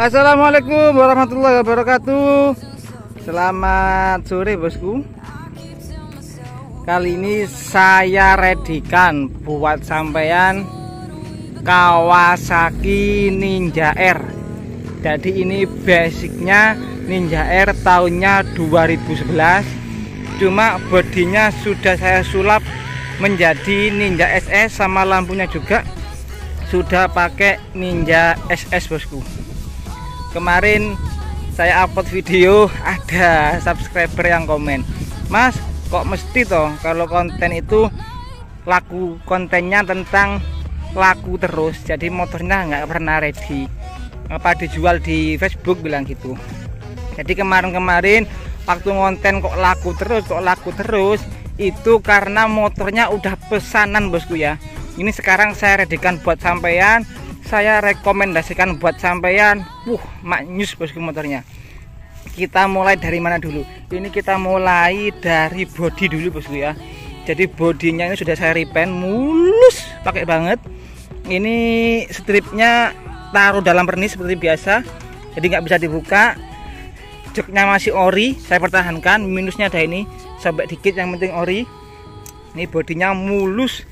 Assalamualaikum warahmatullahi wabarakatuh. Selamat sore bosku. Kali ini saya redikan buat sampean Kawasaki Ninja R. Jadi ini basicnya Ninja R tahunnya 2011. Cuma bodinya sudah saya sulap menjadi Ninja SS, sama lampunya juga sudah pakai Ninja SS bosku. Kemarin saya upload video, ada subscriber yang komen, "Mas, kok mesti toh kalau konten itu laku, kontennya tentang laku terus, jadi motornya nggak pernah ready, apa dijual di Facebook," bilang gitu. Jadi kemarin waktu konten kok laku terus itu karena motornya udah pesanan bosku ya. Ini sekarang saya redikan buat sampean, saya rekomendasikan buat sampean. Maknyus bosku motornya. Kita mulai dari mana dulu? Ini kita mulai dari bodi dulu bosku ya. Jadi bodinya ini sudah saya repaint mulus, pakai banget. Ini stripnya taruh dalam pernis seperti biasa, jadi nggak bisa dibuka. Joknya masih ori, saya pertahankan. Minusnya ada ini, sobek dikit, yang penting ori. Ini bodinya mulus,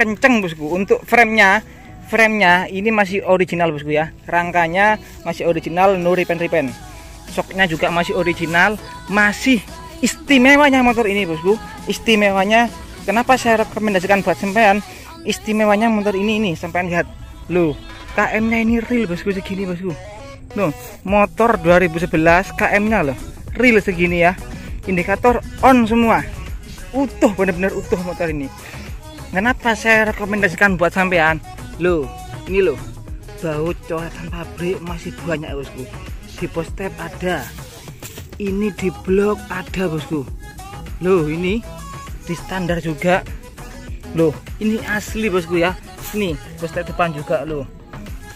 kenceng bosku. Untuk framenya ini masih original bosku ya. Rangkanya masih original, no repaint. Shocknya juga masih original, masih istimewanya motor ini bosku. Istimewanya, kenapa saya rekomendasikan buat sampean? Istimewanya motor ini sampean lihat loh, KM nya ini real bosku, segini bosku. Loh, motor 2011 KM nya loh real segini ya. Indikator on semua, utuh, bener-bener utuh motor ini. Kenapa saya rekomendasikan buat sampean? Loh, ini loh, baut coretan pabrik masih banyak bosku. Di postep ada, ini di blok ada bosku. Loh, ini di standar juga. Loh, ini asli bosku ya. Nih postep depan juga loh,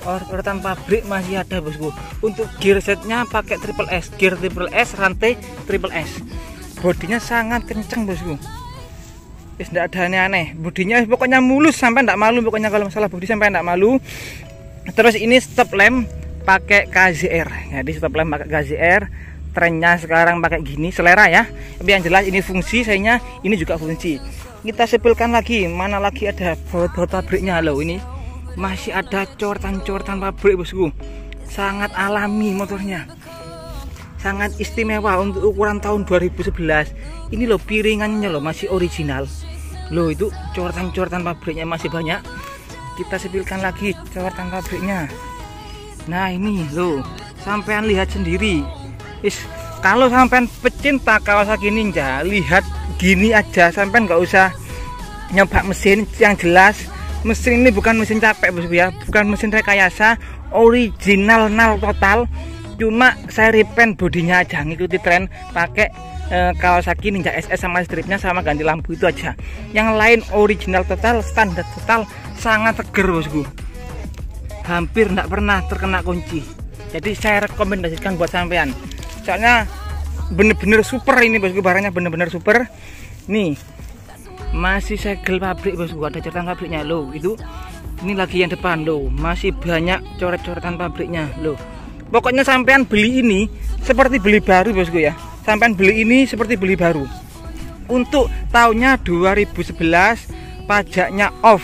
coretan pabrik masih ada bosku. Untuk gear setnya pakai triple S, gear triple S, rantai triple S. Bodinya sangat kenceng bosku. Tidak ada aneh-aneh, bodinya pokoknya mulus, sampai tidak malu. Pokoknya kalau masalah bodi sampai tidak malu. Terus ini stop lamp pakai KZR. Jadi stop lamp pakai KZR. Trennya sekarang pakai gini, selera ya. Tapi yang jelas ini fungsi, sayangnya ini juga fungsi. Kita sepilkan lagi, mana lagi ada baut-baut pabriknya loh. Ini masih ada coretan-coretan pabrik bosku. Sangat alami motornya, sangat istimewa untuk ukuran tahun 2011. Ini loh piringannya loh masih original. Loh, itu coretan-coretan pabriknya masih banyak. Kita sepilkan lagi coretan pabriknya. Nah ini loh, sampean lihat sendiri. Kalau sampean pecinta Kawasaki Ninja, lihat gini aja, sampean nggak usah nyoba mesin. Yang jelas mesin ini bukan mesin capek bosku ya, bukan mesin rekayasa, original nal total. Cuma saya repaint bodinya aja, ngikuti tren, pakai Kawasaki Ninja SS sama stripnya, sama ganti lampu itu aja. Yang lain original total, standar total, sangat seger bosku. Hampir tidak pernah terkena kunci. Jadi saya rekomendasikan buat sampean. Soalnya bener-bener super ini bosku, barangnya bener-bener super. Nih masih segel pabrik bosku, ada coretan pabriknya loh. Itu ini lagi yang depan loh, masih banyak coret-coretan pabriknya loh. Pokoknya sampean beli ini seperti beli baru bosku ya. Sampean beli ini seperti beli baru. Untuk tahunnya 2011, pajaknya off.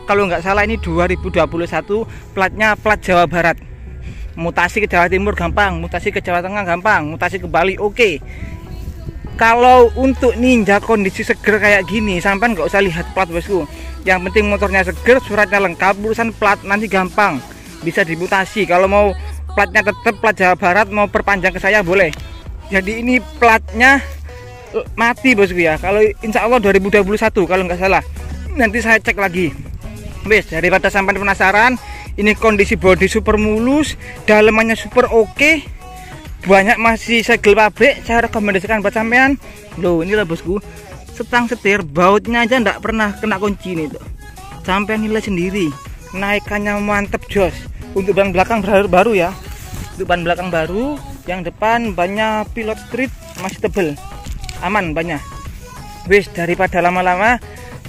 Kalau nggak salah ini 2021, platnya plat Jawa Barat. Mutasi ke Jawa Timur gampang, mutasi ke Jawa Tengah gampang, mutasi ke Bali oke. Kalau untuk Ninja kondisi seger kayak gini, sampean nggak usah lihat plat bosku. Yang penting motornya seger, suratnya lengkap, urusan plat nanti gampang, bisa dimutasi. Kalau mau platnya tetap plat Jawa Barat, mau perpanjang ke saya boleh. Jadi ini platnya mati bosku ya. Kalau insya Allah 2021 kalau nggak salah. Nanti saya cek lagi. Wes, daripada sampai penasaran, ini kondisi bodi super mulus, dalemannya super oke, banyak masih segel pabrik. Saya rekomendasikan buat sampean. Loh, ini lah bosku, setang setir, bautnya aja nggak pernah kena kunci nih tuh. Sampean nilai sendiri, naikannya mantep jos. Untuk ban belakang baru ya. Untuk ban belakang baru, yang depan bannya Pilot Street masih tebel, aman banyak. Wes, daripada lama-lama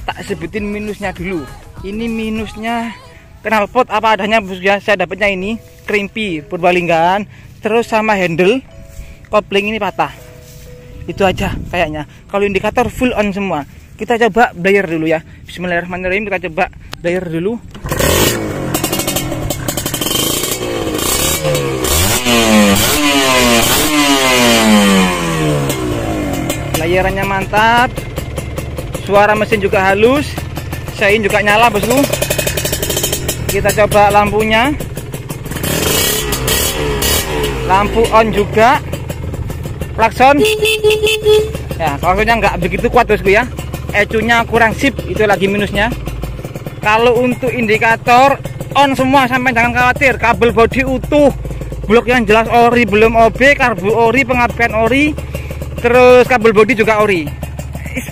tak sebutin minusnya dulu. Ini minusnya knalpot apa adanya bosku ya. Saya dapatnya ini krimpi Purbalinggaan, terus sama handle kopling ini patah. Itu aja kayaknya. Kalau indikator full on semua. Kita coba belayer dulu ya. Bismillahirrahmanirrahim, kita coba belayer dulu. Layerannya mantap, suara mesin juga halus, sein juga nyala bosku. Kita coba lampunya, lampu on juga, klakson ya, klaksonnya nggak begitu kuat bosku ya, ecunya kurang sip, itu lagi minusnya. Kalau untuk indikator on semua, sampai jangan khawatir, kabel bodi utuh, blok yang jelas ori, belum OB, karbu ori, pengapian ori, terus kabel bodi juga ori.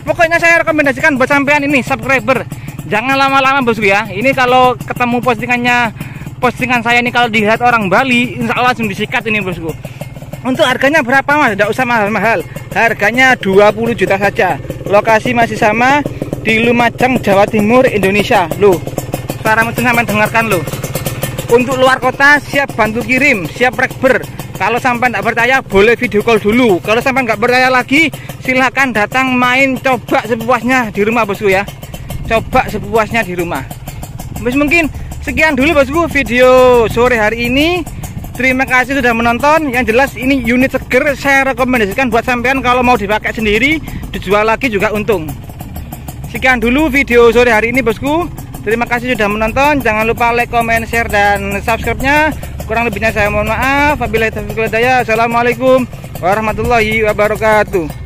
Pokoknya saya rekomendasikan buat sampean ini subscriber, jangan lama-lama bosku ya. Ini kalau ketemu postingan saya ini, kalau dilihat orang Bali, insya Allah langsung disikat ini bosku. Untuk harganya berapa mas? Tidak usah mahal-mahal, harganya 20 juta saja. Lokasi masih sama di Lumajang, Jawa Timur, Indonesia. Loh, suara mesin sampai dengarkan loh. Untuk luar kota siap bantu kirim, siap rekber. Kalau sampai tidak percaya boleh video call dulu. Kalau sampai nggak percaya lagi, silahkan datang main, coba sepuasnya di rumah bosku ya. Coba sepuasnya di rumah. Mungkin sekian dulu bosku video sore hari ini. Terima kasih sudah menonton. Yang jelas ini unit seger, saya rekomendasikan buat sampean kalau mau dipakai sendiri, dijual lagi juga untung. Sekian dulu video sore hari ini bosku. Terima kasih sudah menonton. Jangan lupa like, comment, share, dan subscribe-nya. Kurang lebihnya saya mohon maaf. Wabillahi taufiq wal hidayah. Assalamualaikum warahmatullahi wabarakatuh.